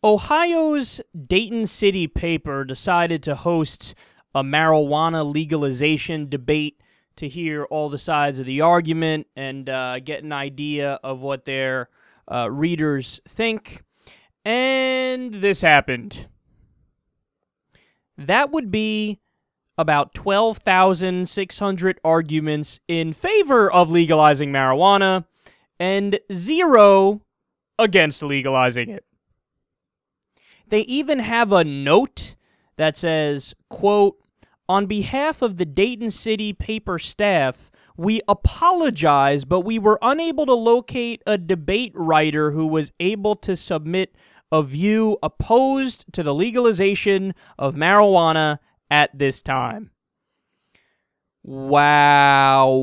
Ohio's Dayton City Paper decided to host a marijuana legalization debate to hear all the sides of the argument and get an idea of what their readers think. And this happened. That would be about 12,600 arguments in favor of legalizing marijuana and 0 against legalizing it. They even have a note that says, quote, "On behalf of the Dayton City Paper staff, we apologize, but we were unable to locate a debate writer who was able to submit a view opposed to the legalization of marijuana at this time." Wow.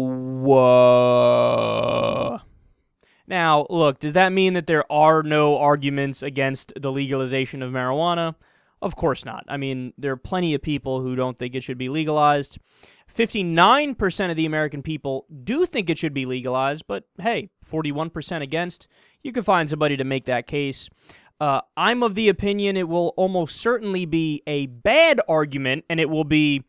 Now, look, does that mean that there are no arguments against the legalization of marijuana? Of course not. I mean, there are plenty of people who don't think it should be legalized. 59% of the American people do think it should be legalized, but hey, 41% against. You can find somebody to make that case. I'm of the opinion it will almost certainly be a bad argument, and it will be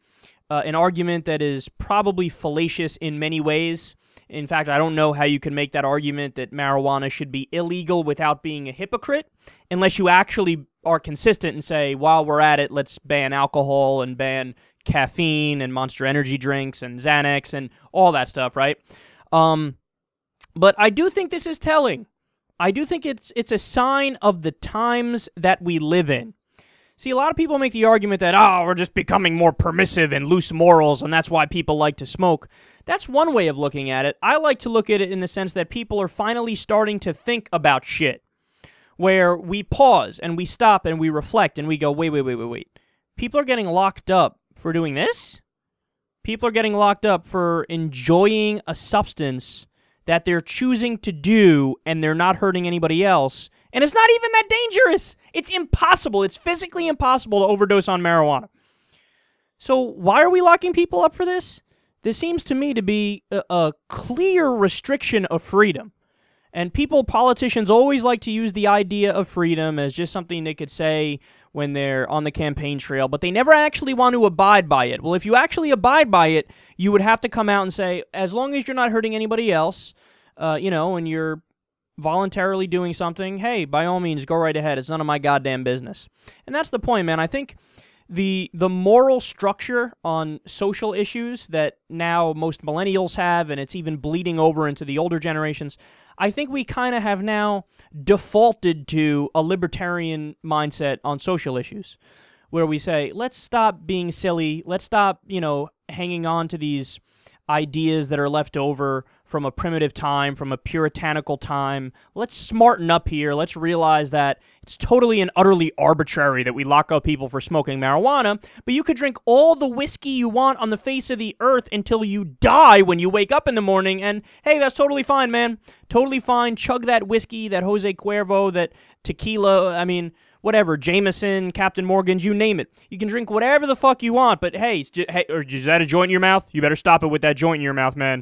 an argument that is probably fallacious in many ways. In fact, I don't know how you can make that argument that marijuana should be illegal without being a hypocrite, unless you actually are consistent and say, while we're at it, let's ban alcohol and ban caffeine and Monster Energy drinks and Xanax and all that stuff, right? But I do think this is telling. I do think it's a sign of the times that we live in. See, a lot of people make the argument that, oh, we're just becoming more permissive and loose morals, and that's why people like to smoke. That's one way of looking at it. I like to look at it in the sense that people are finally starting to think about shit, where we pause and we stop and we reflect and we go, wait. People are getting locked up for doing this? People are getting locked up for enjoying a substance that they're choosing to do and they're not hurting anybody else. And it's not even that dangerous. It's impossible. It's physically impossible to overdose on marijuana. So why are we locking people up for this? This seems to me to be a clear restriction of freedom. And politicians always like to use the idea of freedom as just something they could say when they're on the campaign trail, but they never actually want to abide by it. Well, if you actually abide by it, you would have to come out and say, as long as you're not hurting anybody else, and you're voluntarily doing something, hey, by all means, go right ahead. It's none of my goddamn business. And that's the point, man. I think the moral structure on social issues that now most millennials have, and it's even bleeding over into the older generations, I think we kind of have now defaulted to a libertarian mindset on social issues, where we say, let's stop being silly, let's stop, hanging on to these ideas that are left over from a primitive time, from a puritanical time. Let's smarten up here. Let's realize that it's totally and utterly arbitrary that we lock up people for smoking marijuana, but you could drink all the whiskey you want on the face of the earth until you die when you wake up in the morning, and hey, that's totally fine, man. Totally fine. Chug that whiskey, that Jose Cuervo, that tequila, whatever, Jameson, Captain Morgan's, you name it. You can drink whatever the fuck you want, but hey, is that a joint in your mouth? You better stop it with that joint in your mouth, man.